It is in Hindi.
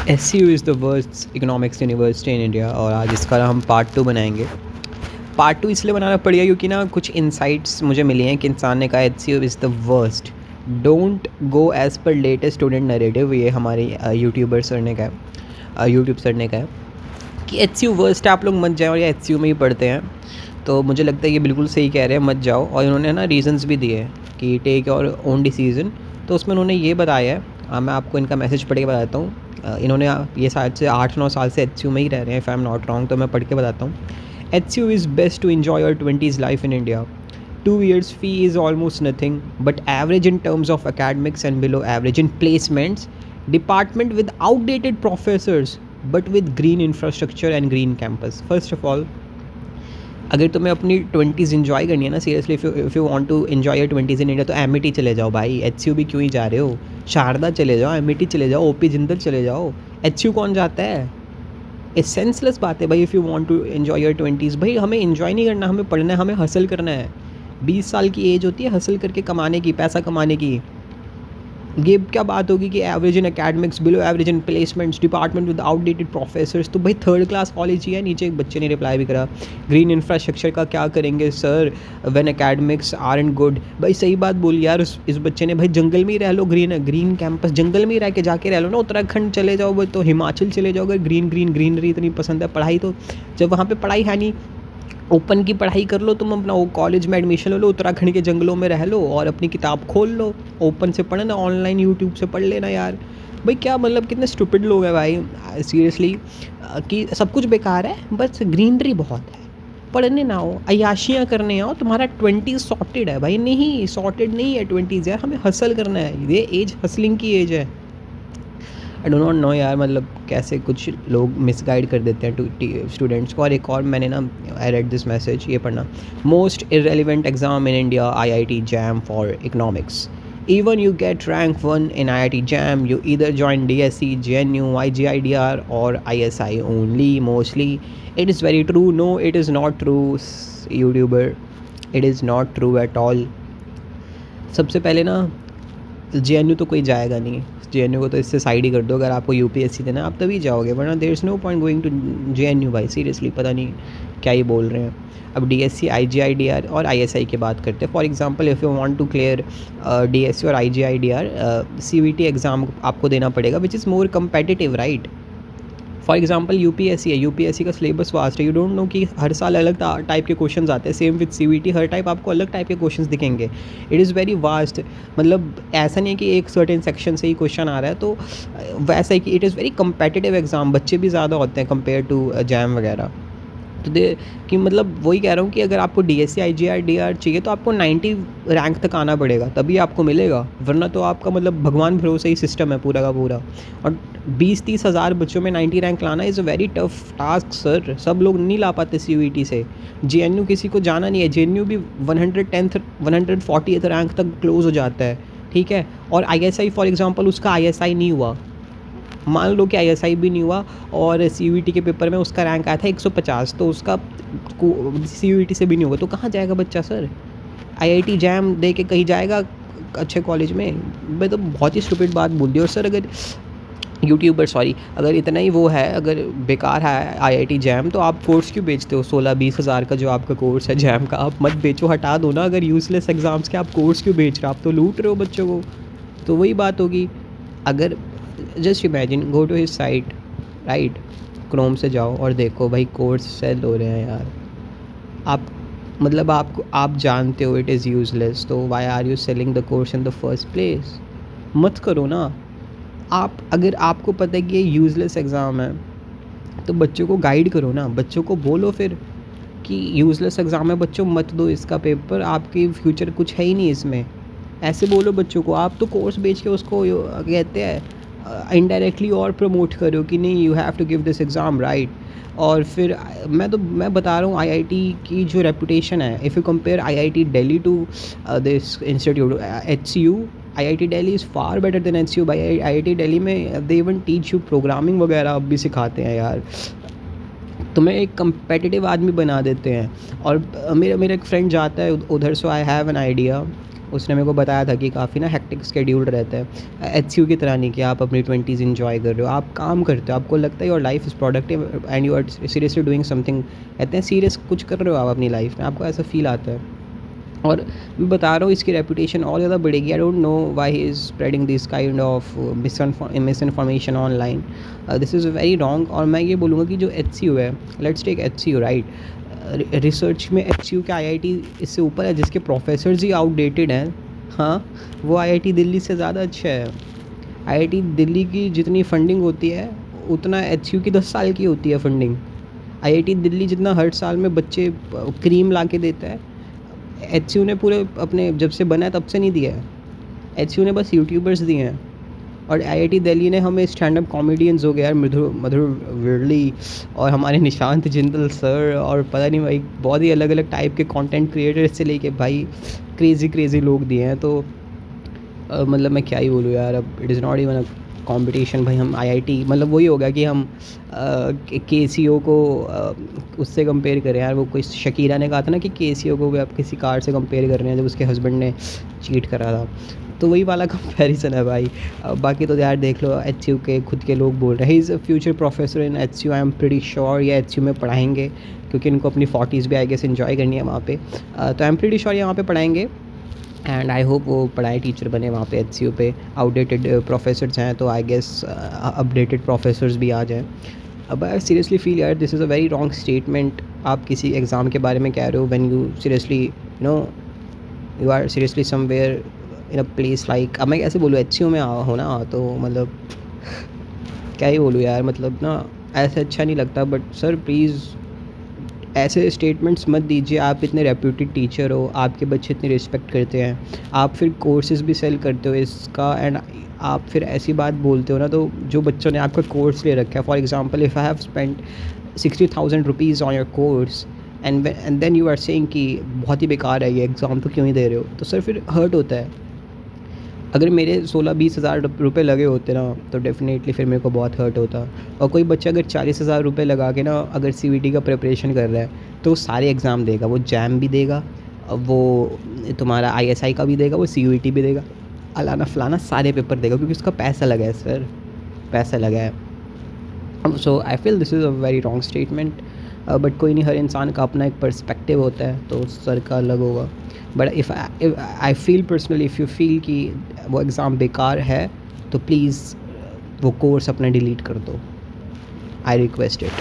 SCU is the worst economics university in India और आज इसका हम पार्ट 2 बनाएंगे। पार्ट 2 इसलिए बनाना पड़ गया क्योंकि ना कुछ इनसाइट्स मुझे मिली हैं कि इंसान ने कहा SCU is the worst, don't go as per latest student narrative. ये हमारे यूट्यूबर सर ने कहा, यूट्यूब सर ने कहा कि SCU वर्स्ट है, आप लोग मत जाओ या SCU में ही पढ़ते हैं। तो मुझे लगता है ये बिल्कुल सही कह रहे हैं, मत जाओ। और इन्होंने ना रीज़न्स भी दिए हैं कि टेक योर ओन डिसीज़न। तो उसमें उन्होंने ये बताया है, मैं आपको इनका मैसेज पढ़ के बताता हूँ। इन्होंने ये शायद से 8-9 साल से SCU में ही रह रहे हैं, if I am not wrong, तो मैं पढ़ के बताता हूँ। SCU is best to enjoy your 20s life in India. 2 years fee is almost nothing, but average in terms of academics and below average in placements. Department with outdated professors, but with green infrastructure and green campus. First of all, अगर तुम्हें अपनी 20s इन्जॉय करनी है ना, seriously, if you want to enjoy your 20s in India, तो एमिटी चले जाओ भाई। SCU भी क्यों ही जा रहे हो? शारदा चले जाओ, एमिटी चले जाओ, OP जिंदल चले जाओ। SCU कौन जाता है? ये सेंसलेस बात है भाई। If you want to enjoy your 20s, भाई हमें एन्जॉय नहीं करना, हमें पढ़ना है, हमें हसल करना है। 20 साल की एज होती है हसल करके कमाने की, पैसा कमाने की। ये क्या बात होगी कि average in academics, below average in placements, department with outdated professors. तो भाई थर्ड क्लास कॉलेज ही है। नीचे एक बच्चे ने रिप्लाई भी करा, ग्रीन इंफ्रास्ट्रक्चर का क्या करेंगे sir when academics are and good. भाई सही बात बोली यार इस बच्चे ने। भाई जंगल में ही रह लो, ग्रीन कैंपस, जंगल में ही रह के जाके रह लो ना। उत्तराखंड चले जाओ, तो हिमाचल चले जाओ। अगर ग्रीनरी इतनी पसंद है, पढ़ाई तो जब वहाँ पर पढ़ाई है नहीं, ओपन की पढ़ाई कर लो तुम, अपना वो कॉलेज में एडमिशन ले लो, उत्तराखंड के जंगलों में रह लो और अपनी किताब खोल लो, ओपन से पढ़ना, ऑनलाइन यूट्यूब से पढ़ लेना यार। भाई क्या मतलब, कितने स्टूपिड लोग हैं भाई सीरियसली, कि सब कुछ बेकार है, बस ग्रीनरी बहुत है। पढ़ने ना हो, अय्याशियाँ करने आओ, तुम्हारा 20 सॉर्टेड है भाई। नहीं, सॉर्टेड नहीं है 20s यार, हमें हसल करना है। ये एज हसलिंग की एज है। आई डो नॉट नो यार, मतलब कैसे कुछ लोग मिसगाइड कर देते हैं स्टूडेंट्स को। और एक और मैंने ना, आई रेड दिस मैसेज, ये पढ़ना, most irrelevant exam in India IIT JAM for economics. Even you get rank 1 in IIT JAM, you either join DSC, JNU, IGIDR or ISI only mostly. It is very true. No, it is not true, YouTuber. It is not true at all. सबसे पहले ना, JNU तो कोई जाएगा नहीं। JNU को तो इससे साइड ही कर दो। अगर आपको UPSC देना आप तभी जाओगे, वरना there is no point going to JNU भाई। सीरियसली पता नहीं क्या ही बोल रहे हैं। अब DSC, IGIDR और ISI की बात करते हैं। For example, if you want to clear DSC और IGIDR, CVT एग्ज़ाम आपको देना पड़ेगा, which is more competitive, right. For example UPSC है, UPSC का सिलेबस वास्ट है। यू डोंट नो कि हर साल अलग टाइप के क्वेश्चंस आते हैं। सेम विद CVT, हर टाइप आपको अलग टाइप के क्वेश्चंस दिखेंगे। It is very vast. मतलब ऐसा नहीं है कि एक सर्टेन सेक्शन से ही क्वेश्चन आ रहा है। तो वैसा है कि it is very competitive exam, बच्चे भी ज़्यादा होते हैं कंपेयर टू JAM वगैरह। तो कि मतलब वही कह रहा हूँ कि अगर आपको DSC IGIDR चाहिए तो आपको 90 रैंक तक आना पड़ेगा, तभी आपको मिलेगा, वरना तो आपका मतलब भगवान भरोसे ही सिस्टम है पूरा का पूरा। और 20-30 हज़ार बच्चों में 90 रैंक लाना is a very tough task sir. सब लोग नहीं ला पाते CVT से। JNU किसी को जाना नहीं है, JNU भी 110th 140th रैंक तक क्लोज हो जाता है, ठीक है। और ISI फॉर एग्ज़ाम्पल, उसका ISI नहीं हुआ, मान लो कि ISI भी नहीं हुआ और CVT के पेपर में उसका रैंक आया था 150, तो उसका CVT से भी नहीं होगा, तो कहाँ जाएगा बच्चा सर? IIT JAM दे के कहीं जाएगा अच्छे कॉलेज में? मैं तो बहुत ही स्टूपिड बात बोल दी। और सर अगर यूट्यूबर, सॉरी, अगर इतना ही वो है, अगर बेकार है IIT JAM, तो आप कोर्स क्यों बेचते हो? 16-20 हज़ार का जो आपका कोर्स है JAM का, आप मत बेचो, हटा दो ना। अगर यूज़लेस एग्ज़ाम्स के आप कोर्स क्यों बेच रहे हो? आप तो लूट रहे हो बच्चों को। तो वही बात होगी। अगर just imagine, go to his site, right, Chrome से जाओ और देखो भाई कोर्स सेल हो रहे हैं यार। आप मतलब आप जानते हो इट इज़ यूज़लेस, तो why are you selling the course in the first place? मत करो ना। आप अगर आपको पता है कि ये यूज़लेस एग्ज़ाम है, तो बच्चों को गाइड करो ना, बच्चों को बोलो फिर कि यूज़लेस एग्ज़ाम है बच्चों, मत दो इसका पेपर, आपकी फ्यूचर कुछ है ही नहीं इसमें। ऐसे बोलो बच्चों को। आप तो कोर्स बेच के उसको कहते हैं इनडायरेक्टली और प्रमोट करो कि नहीं, you have to give this exam, right. और फिर मैं बता रहा हूँ IIT की जो रेपुटेशन है, if you compare IIT Delhi to this institute HCU, IIT Delhi is far better than HCU भाई। IIT दिल्ली में they even teach you programming वगैरह अब भी सिखाते हैं यार। तुम्हें एक कम्पेटिटिव आदमी बना देते हैं। और मेरा एक फ्रेंड जाता है उधर, सो आई हैव एन आइडिया। उसने मेरे को बताया था कि काफ़ी ना हेक्टिक शेड्यूल रहता है। एचसीयू की तरह नहीं कि आप अपनी 20s एन्जॉय कर रहे हो, आप काम करते हो, आपको लगता है your life is productive and you are seriously doing something, कहते हैं सीरियस कुछ कर रहे हो आप अपनी लाइफ में, आपको ऐसा फ़ील आता है। और मैं बता रहा हूँ इसकी रेपुटेशन और ज़्यादा बढ़ेगी। I don't know why he is spreading this kind of misinformation online. This is very wrong. और मैं ये बोलूँगा कि जो एचसीयू है, let's take HCU right, research में एचसीयू के आईआईटी इससे ऊपर है, जिसके प्रोफेसर्स ही आउटडेटेड हैं। हाँ, वो आईआईटी दिल्ली से ज़्यादा अच्छा है। आईआईटी दिल्ली की जितनी फंडिंग होती है उतना एचसीयू की 10 साल की होती है फंडिंग। आईआईटी दिल्ली जितना हर साल में बच्चे क्रीम ला के देता है, एचसीयू ने पूरे अपने जब से बना है तब से नहीं दिया है। एचसीयू ने बस यूट्यूबर्स दिए हैं। और आईआईटी दिल्ली ने हमें स्टैंड अप कॉमेडियंस हो गया यार, मधुर मधुर विरली और हमारे निशांत जिंदल सर, और पता नहीं भाई बहुत ही अलग अलग टाइप के कंटेंट क्रिएटर से लेके भाई क्रेज़ी लोग दिए हैं। तो मतलब मैं क्या ही बोलूँ यार, अब it is not even a competition भाई। हम आईआईटी मतलब वही हो गया कि हम केसीओ को उससे कंपेयर करें यार। वो कोई शकीरा ने कहा था ना कि केसीओ को भी आप किसी कार से कंपेयर कर रहे हैं जब उसके हस्बैंड ने चीट करा था, तो वही वाला कंपैरिजन है भाई। बाकी तो यार देख लो, एचसीयू के खुद के लोग बोल रहे हैं he is a future professor in HCU. I am pretty sure ये एचसीयू में पढ़ाएंगे, क्योंकि इनको अपनी 40s भी आई गेस एंजॉय करनी है वहाँ पे। तो आई एम प्रीटी श्योर ये वहाँ पे पढ़ाएंगे एंड आई होप वो पढ़ाई टीचर बने वहाँ पे एचसीयू पे। आउटडेटेड प्रोफेसर्स हैं तो आई गेस अपडेटेड प्रोफेसर्स भी आ जाएँ। अब आई सीरियसली फील यार this is a very wrong statement. आप किसी एग्ज़ाम के बारे में कह रहे हो when you seriously know you are seriously somewhere in a place like, अब मैं कैसे बोलूँ, एचसीयू में हो ना, तो मतलब क्या ही बोलूँ यार, मतलब ना ऐसे अच्छा नहीं लगता। बट सर प्लीज़ ऐसे स्टेटमेंट्स मत दीजिए। आप इतने रेप्यूटेड टीचर हो, आपके बच्चे इतनी रिस्पेक्ट करते हैं, आप फिर कोर्सेज भी सेल करते हो इसका, एंड आप फिर ऐसी बात बोलते हो ना, तो जो बच्चों ने आपका कोर्स ले रखा है, for example if I have spent 60,000 rupees on your course and then you are saying कि बहुत ही बेकार है ये एग्ज़ाम, तो क्यों ही दे रहे हो, तो सर फिर हर्ट होता है। अगर मेरे 16-20 हज़ार रुपये लगे होते ना, तो डेफ़िनेटली फिर मेरे को बहुत हर्ट होता। और कोई बच्चा अगर 40 हज़ार रुपये लगा के ना अगर सीवीटी का प्रिपरेशन कर रहा है, तो वो सारे एग्ज़ाम देगा, वो जैम भी देगा, वो तुम्हारा आईएसआई का भी देगा, वो सीयूईटी भी देगा, अलाना फ़लाना सारे पेपर देगा, क्योंकि उसका पैसा लगा है सर, पैसा लगा है। So I feel this is a very wrong statement. But कोई नहीं, हर इंसान का अपना एक पर्सपेक्टिव होता है, तो सर का अलग होगा। But if I feel personally, if you feel कि वो एग्ज़ाम बेकार है, तो प्लीज़ वो कोर्स अपना डिलीट कर दो। I request it.